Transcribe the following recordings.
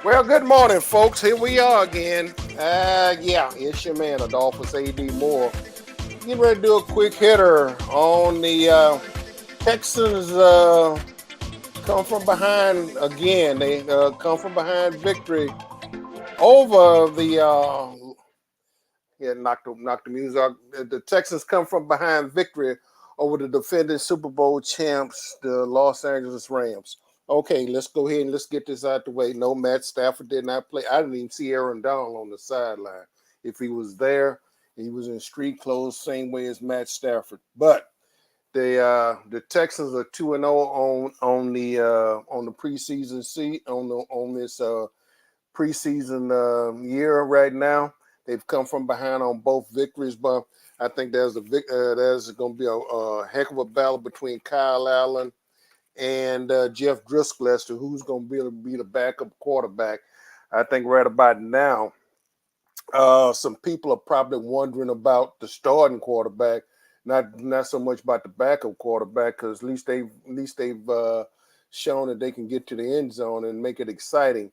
Well, good morning, folks. Here we are again. Yeah, it's your man, Adolphus A.D. Moore. Getting ready to do a quick hitter on the Texans. Come from behind again. They come from behind victory over the. Yeah, knock the music out. The Texans come from behind victory over the defending Super Bowl champs, the Los Angeles Rams. Okay, let's go ahead and let's get this out the way. No, Matt Stafford did not play. I didn't even see Aaron Donald on the sideline. If he was there, he was in street clothes, same way as Matt Stafford. But the Texans are 2-0 on the preseason seat on this preseason year right now. They've come from behind on both victories, but I think there's going to be a heck of a battle between Kyle Allen and Jeff Driscoll as to who's going to be the backup quarterback. I think right about now, some people are probably wondering about the starting quarterback, not so much about the backup quarterback, because at least they've shown that they can get to the end zone and make it exciting.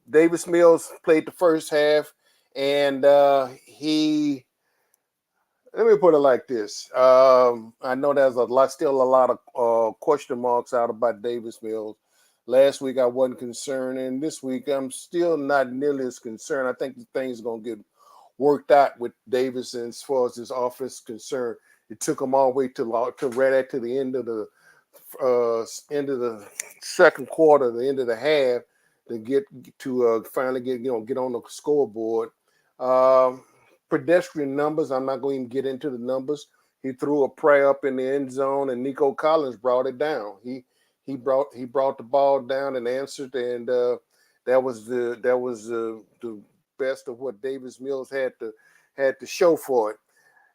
Davis Mills played the first half, and he. Let me put it like this. I know there's still a lot of question marks out about Davis Mills. Last week I wasn't concerned, and this week I'm still not nearly as concerned. I think the thing's going to get worked out with Davis as far as his offense is concerned. It took him all the way to right at to the end of the second quarter, the end of the half, to get to finally get on the scoreboard. Pedestrian numbers. I'm not going to get into the numbers. He threw a prayer up in the end zone, and Nico Collins brought it down. He brought the ball down and answered, and that was the best of what Davis Mills had to show for it.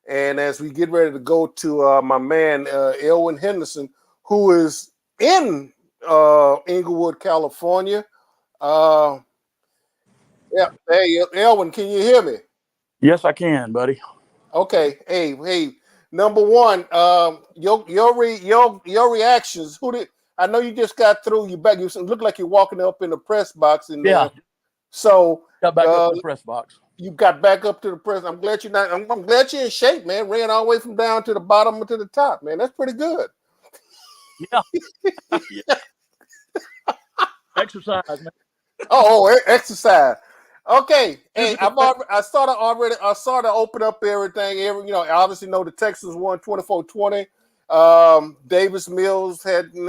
And as we get ready to go to my man Elwin Henderson, who is in Inglewood, California. Yeah, hey Elwin, can you hear me? Yes, I can, buddy. Okay, hey. Number one, your reactions. I know you just got through? You back. You look like you're walking up in the press box in Yeah, there. So got back up to the press box. you got back up to the press. I'm glad you're not. I'm glad you're in shape, man. Ran all the way from down to the bottom to the top, man. That's pretty good. Yeah, yeah. Exercise, man. Exercise. Okay, hey, Physical. I started to open up everything. I obviously know the Texans won 24-20. Davis Mills had, and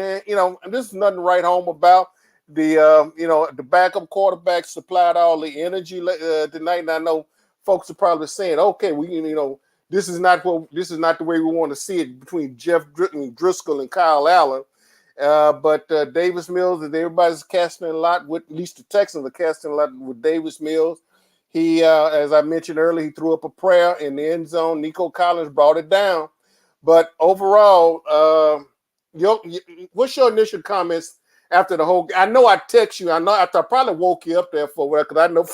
this is nothing to write home about. The backup quarterback supplied all the energy tonight, and I know folks are probably saying, okay, this is not the way we want to see it between Jeff Driscoll and Kyle Allen. But Davis Mills, everybody's casting a lot with, at least the Texans are casting a lot with Davis Mills. He, as I mentioned earlier, he threw up a prayer in the end zone. Nico Collins brought it down. But overall, what's your initial comments after the whole? I know I text you. I know after I probably woke you up there for a while because I know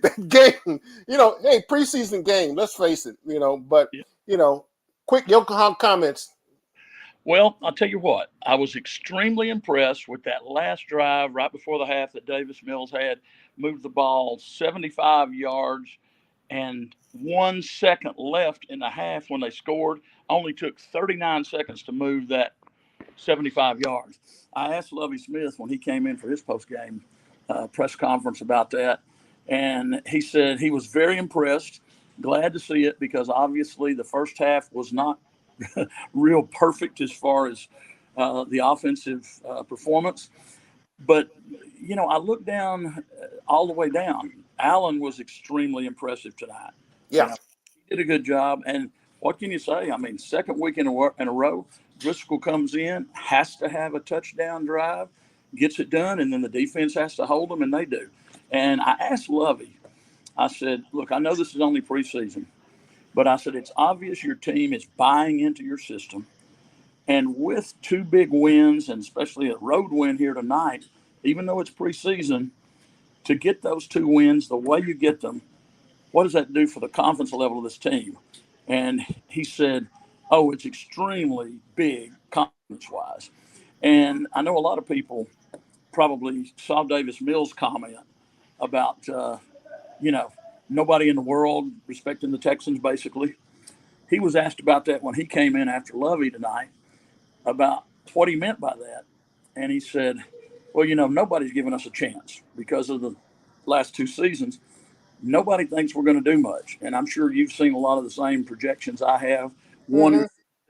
that game. Hey, preseason game. Let's face it. But quick your comments. Well, I'll tell you what. I was extremely impressed with that last drive right before the half that Davis Mills had. Moved the ball 75 yards, and 1 second left in the half when they scored. Only took 39 seconds to move that 75 yards. I asked Lovie Smith when he came in for his post-game press conference about that, and he said he was very impressed, glad to see it, because obviously the first half was not real perfect as far as the offensive performance. But, I looked down all the way down. Allen was extremely impressive tonight. Yeah. He did a good job. And what can you say? I mean, second week in a row, Driscoll comes in, has to have a touchdown drive, gets it done, and then the defense has to hold them, and they do. And I asked Lovey, I said, look, I know this is only preseason, but I said, it's obvious your team is buying into your system. And with two big wins, and especially a road win here tonight, even though it's preseason, to get those two wins the way you get them, what does that do for the confidence level of this team? And he said, oh, it's extremely big confidence-wise. And I know a lot of people probably saw Davis Mills' comment about, you know, nobody in the world respecting the Texans, basically. He was asked about that when he came in after Lovey tonight, about what he meant by that. And he said, well, nobody's given us a chance because of the last two seasons. Nobody thinks we're going to do much. And I'm sure you've seen a lot of the same projections I have, 1 Mm-hmm.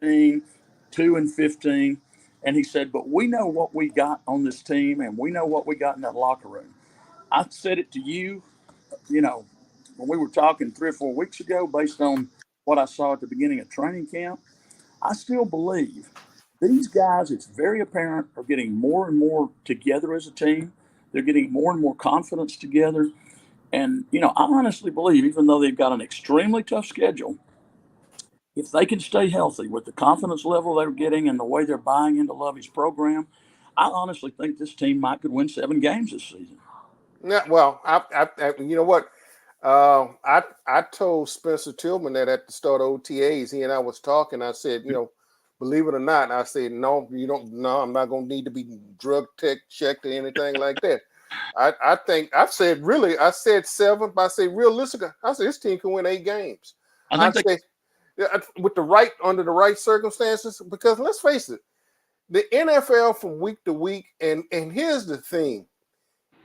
and 15, 2 and 15. And he said, but we know what we got on this team and we know what we got in that locker room. I said it to you, when we were talking 3 or 4 weeks ago, based on what I saw at the beginning of training camp. I still believe these guys, it's very apparent, are getting more and more together as a team. They're getting more and more confidence together. And, I honestly believe, even though they've got an extremely tough schedule, if they can stay healthy with the confidence level they're getting and the way they're buying into Lovey's program, I honestly think this team might could win 7 games this season. Yeah, well, you know what? I told Spencer Tillman that at the start of OTAs, he and I was talking. I said, believe it or not, I said, no, you don't. No, I'm not going to need to be drug tech checked or anything like that. I think I said 7, but I said realistically, I said this team can win 8 games. I I think they say with under the right circumstances, because let's face it, the NFL from week to week, and here's the thing.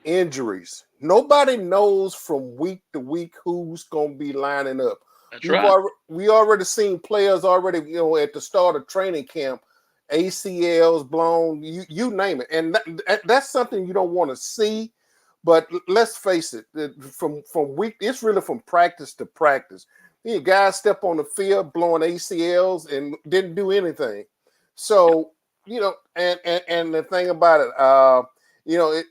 Injuries. Nobody knows from week to week who's going to be lining up. That's right. We already seen players already, at the start of training camp, ACLs blown, you name it, and that's something you don't want to see. But let's face it, from week, it's really from practice to practice. Guys step on the field blowing ACLs and didn't do anything. So and the thing about it,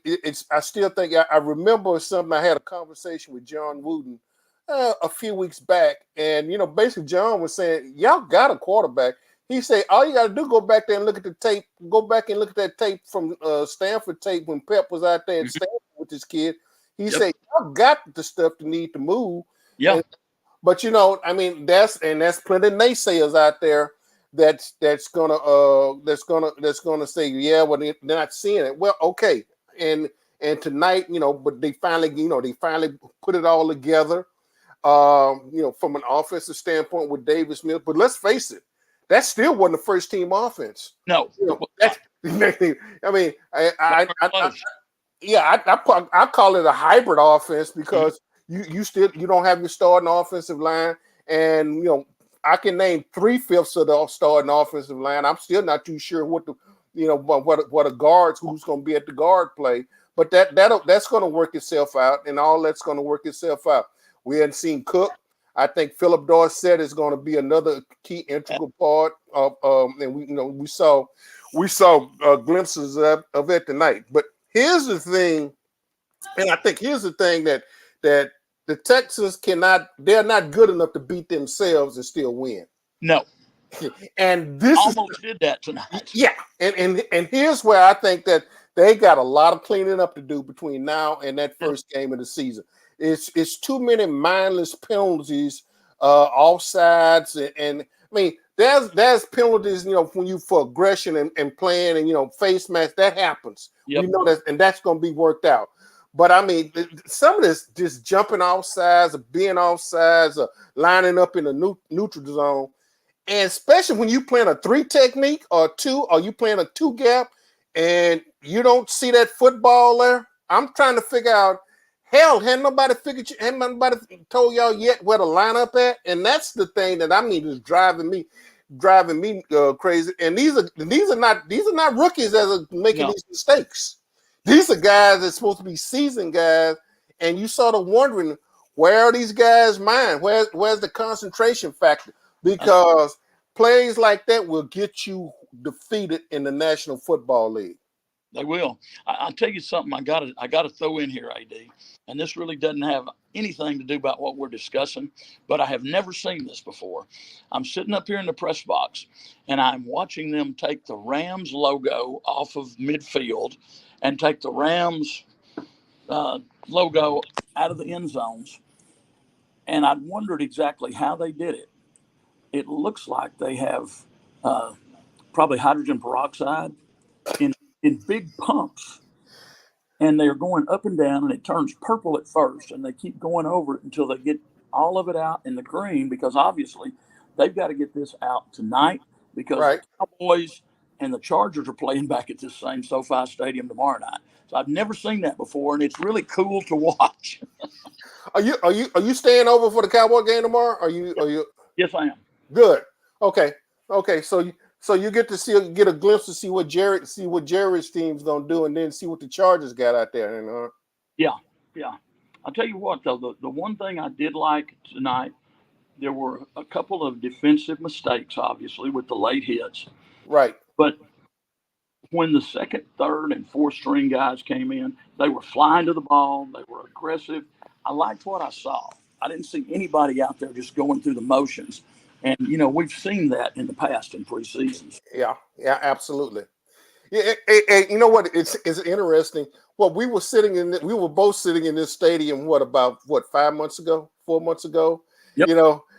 it's. I still think I remember something. I had a conversation with John Wooden a few weeks back, and basically John was saying, "Y'all got a quarterback." He said, "All you got to do go back there and look at the tape. Go back and look at that tape from Stanford tape when Pep was out there at Stanford with his kid." He Yep. said, "Y'all got the stuff to need to move." Yeah. But I mean, that's plenty of naysayers out there that's gonna say, yeah, well, they're not seeing it. Well, okay, and tonight, but they finally put it all together. From an offensive standpoint with Davis Mills. But let's face it, that still wasn't the first team offense. No. That's. I mean, Close. yeah, I call it a hybrid offense because you don't have your starting offensive line, and I can name 3/5 of the starting offensive line. I'm still not too sure what the what a guards who's going to be at the guard play, but that's going to work itself out, and all that's going to work itself out. We hadn't seen Cook. I think Philip Dorsett is going to be another key integral part of, and we saw glimpses of it tonight. But here's the thing, and I think here's the thing that the Texans they're not good enough to beat themselves and still win. No. And this almost did that tonight. Yeah, and here's where I think that they got a lot of cleaning up to do between now and that first game of the season. It's too many mindless penalties, offsides, and I mean there's penalties, when you for aggression and playing and face match that happens. Yep. We know that, and that's going to be worked out. But I mean, some of this just jumping off sides, or being off sides, or lining up in the neutral zone. And especially when you playing a 3 technique or 2, or you playing a 2 gap and you don't see that football there, I'm trying to figure out, hell, hadn't nobody told y'all yet where to line up at? And that's the thing that I mean is driving me crazy. And these are not rookies that are making these mistakes. These are guys that's supposed to be seasoned guys, and you sort of wondering, where are these guys' mind? Where's the concentration factor? Because plays like that will get you defeated in the National Football League. They will. I'll tell you something. I gotta throw in here, Ad, and this really doesn't have anything to do about what we're discussing, but I have never seen this before. I'm sitting up here in the press box, and I'm watching them take the Rams logo off of midfield, and take the Rams logo out of the end zones, and I wondered exactly how they did it. It looks like they have probably hydrogen peroxide in big pumps and they're going up and down, and it turns purple at first, and they keep going over it until they get all of it out in the green, because obviously they've got to get this out tonight, because the Right. Cowboys and the Chargers are playing back at this same SoFi Stadium tomorrow night. So I've never seen that before, and it's really cool to watch. Are you staying over for the Cowboy game tomorrow? Are you Yes, I am. good? Okay. Okay. So you get to get a glimpse to see what Jared's team's gonna do, and then see what the Chargers got out there. Yeah, yeah. I'll tell you what, though, the one thing I did like tonight, there were a couple of defensive mistakes, obviously, with the late hits. Right. But when the second, third, and fourth string guys came in, they were flying to the ball. They were aggressive. I liked what I saw. I didn't see anybody out there just going through the motions. And, we've seen that in the past in preseasons. Yeah. Yeah. Absolutely. Yeah. You know what? It's interesting. Well, we were both sitting in this stadium. About 5 months ago, 4 months ago. Yep.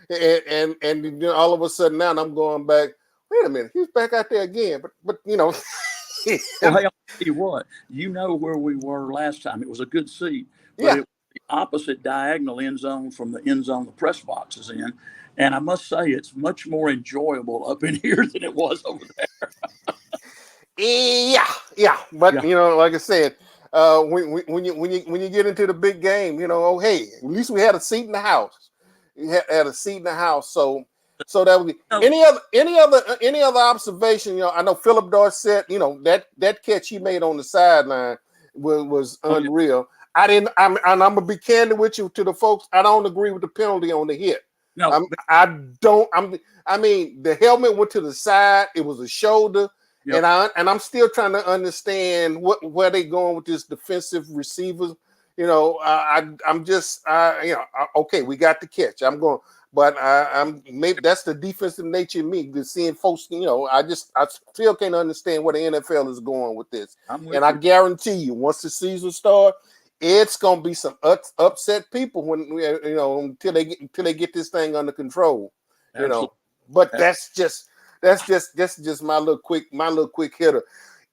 And all of a sudden now I'm going back. Wait a minute, he's back out there again. But Well, hey, I'll tell you what, where we were last time. It was a good seat, but yeah. it was the opposite diagonal end zone from the end zone the press box is in. And I must say, it's much more enjoyable up in here than it was over there. Yeah. But Yeah. like I said, when you get into the big game, oh hey, at least we had a seat in the house. We had a seat in the house, so that would be any other observation. I know Philip Dorsett. That catch he made on the sideline was unreal. And I'm gonna be candid with you to the folks. I don't agree with the penalty on the hit. No, I mean, the helmet went to the side. It was a shoulder. Yep. And I'm still trying to understand where they going with this defensive receivers. I'm just okay. We got the catch. I'm going, but I'm maybe that's the defensive nature of me. Just seeing folks. I still can't understand where the NFL is going with this. And I guarantee you, once the season starts, it's gonna be some upset people until they get this thing under control. Absolutely. But that's just my little quick hitter.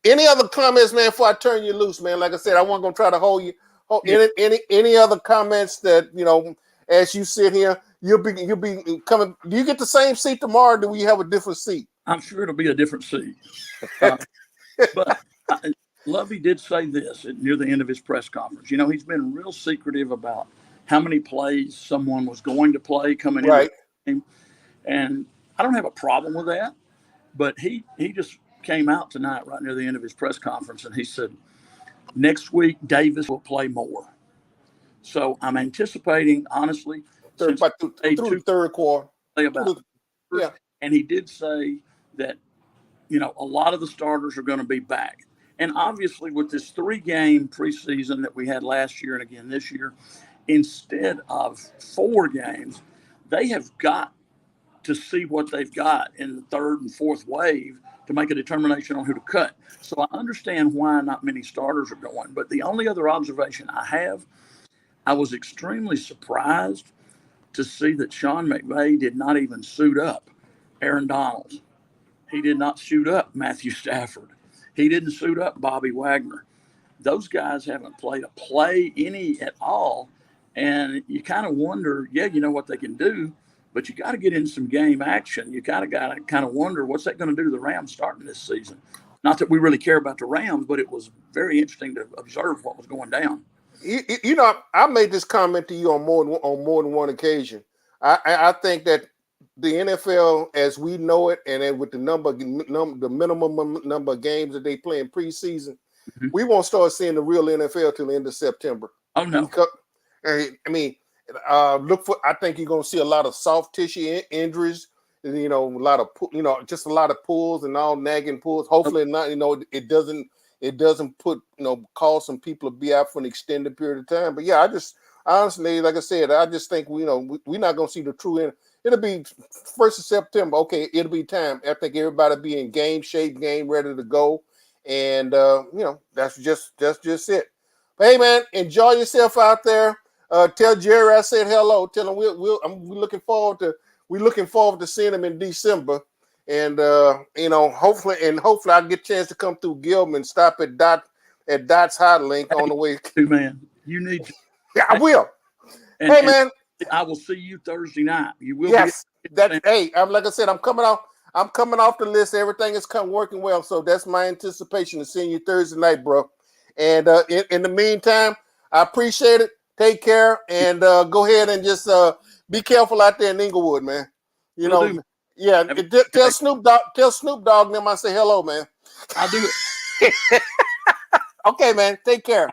Any other comments, man? Before I turn you loose, man. Like I said, I wasn't gonna try to hold you. Any other comments that as you sit here, you'll be coming? Do you get the same seat tomorrow? Or do we have a different seat? I'm sure it'll be a different seat. But Lovey did say this near the end of his press conference. He's been real secretive about how many plays someone was going to play coming into the game, and I don't have a problem with that. But he just came out tonight right near the end of his press conference, and he said, next week, Davis will play more. So I'm anticipating, honestly, through the third quarter. And he did say that, a lot of the starters are going to be back. And obviously, with this 3-game preseason that we had last year and again this year, instead of 4 games, they have got to see what they've got in the third and fourth wave to make a determination on who to cut. So I understand why not many starters are going. But the only other observation I was extremely surprised to see that Sean McVay did not even suit up Aaron Donald. He did not suit up Matthew Stafford. He didn't suit up Bobby Wagner. Those guys haven't played a play any at all. And you kind of wonder, you know what they can do, but you got to get in some game action. You got to kind of wonder what's that going to do to the Rams starting this season. Not that we really care about the Rams, but it was very interesting to observe what was going down. I made this comment to you on more than one occasion. I think that the NFL, as we know it, and then with the minimum number of games that they play in preseason, we won't start seeing the real NFL till the end of September. Oh no! I mean, I think you're going to see a lot of soft tissue injuries. A lot of just a lot of pulls and all nagging pulls. Hopefully not. It doesn't cause some people to be out for an extended period of time. But yeah, honestly, like I said, I just think we're not going to see the true end. It'll be 1st of September. Okay, it'll be time. I think everybody be in game shape, game ready to go, and that's just it. But hey, man, enjoy yourself out there. Tell Jerry I said hello. Tell him we're looking forward to seeing him in December, and hopefully I get a chance to come through Gilman, stop at Dot at Dot's Hot Link on the way. Hey, man, you need to. Yeah, I will. And Hey, man. I will see you Thursday night. You will be. Yes, that's hey. I'm like I said. I'm coming off. I'm coming off the list. Everything is working well. So that's my anticipation of seeing you Thursday night, bro. And in the meantime, I appreciate it. Take care and go ahead and just be careful out there in Inglewood, man. You Will know, do. yeah. Tell Snoop Dogg. Tell Snoop Dogg them I say hello, man. I'll do it. Okay, man. Take care.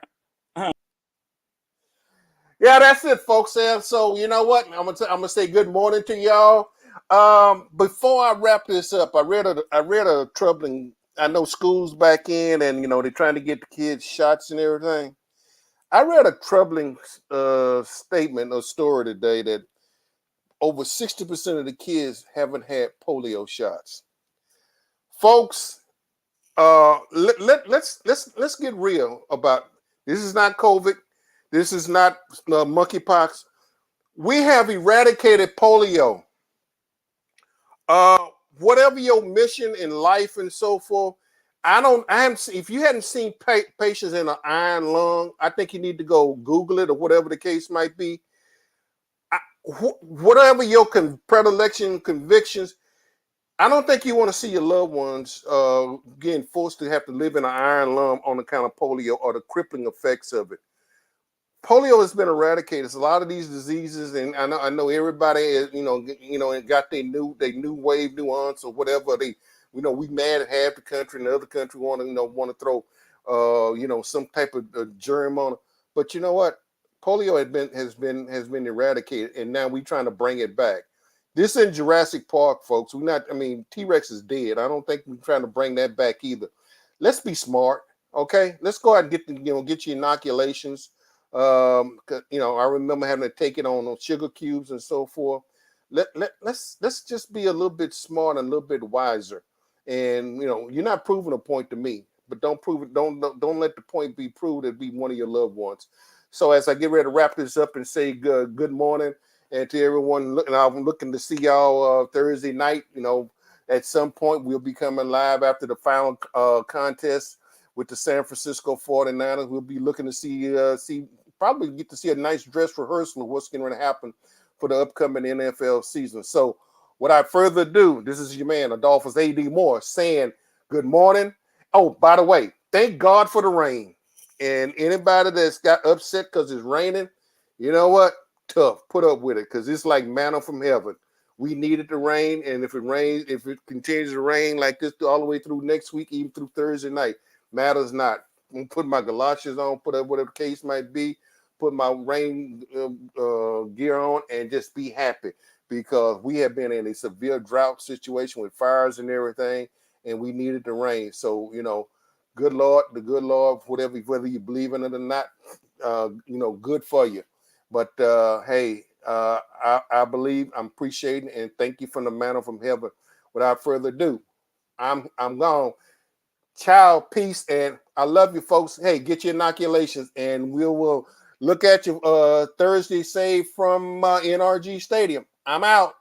Yeah, that's it, folks. And so you know what? I'm gonna say good morning to y'all. Before I wrap this up, I read a troubling. I know school's back in, and they're trying to get the kids shots and everything. I read a troubling statement or story today that over 60% of the kids haven't had polio shots. Folks, let's get real about this. Is not COVID. This is not monkeypox. We have eradicated polio. Uh, Whatever your mission in life and so forth, I haven't. If you hadn't seen patients in an iron lung, I think you need to go Google it or whatever the case might be. Whatever your predilection, convictions, I don't think you want to see your loved ones getting forced to have to live in an iron lung on account of polio or the crippling effects of it. Polio has been eradicated. It's a lot of these diseases, and I know everybody is, and got their new wave nuance or whatever. We mad at half the country, and the other country want to throw, some type of germ on it. But you know what? Polio has been eradicated, and now we're trying to bring it back. This in Jurassic Park, folks. T-Rex is dead. I don't think we're trying to bring that back either. Let's be smart, okay? Let's go out and get your inoculations. I remember having to take it on sugar cubes and so forth. Let's just be a little bit smart and a little bit wiser. And you're not proving a point to me, but don't prove it. Don't let the point be proved to be one of your loved ones. So as I get ready to wrap this up and say good morning and to everyone, I'm looking to see y'all Thursday night. At some point we'll be coming live after the final contest with the San Francisco 49ers. We'll be looking to see probably get to see a nice dress rehearsal of what's going to happen for the upcoming NFL season. So without further ado, this is your man, Adolphus A.D. Moore, saying good morning. Oh, by the way, thank God for the rain. And anybody that's got upset because it's raining, you know what? Tough. Put up with it because it's like manna from heaven. We needed the rain, and if it continues to rain like this all the way through next week, even through Thursday night, matters not. I'm gonna put my galoshes on, put up whatever the case might be, put my rain gear on, and just be happy because we have been in a severe drought situation with fires and everything, and we needed the rain. So the good Lord, whether you believe in it or not, good for you. But hey, I believe, I'm appreciating, and thank you from the manna from heaven. Without further ado, I'm gone. Ciao, peace, and I love you, folks. Hey, get your inoculations, and we will look at you Thursday, say from NRG Stadium. I'm out.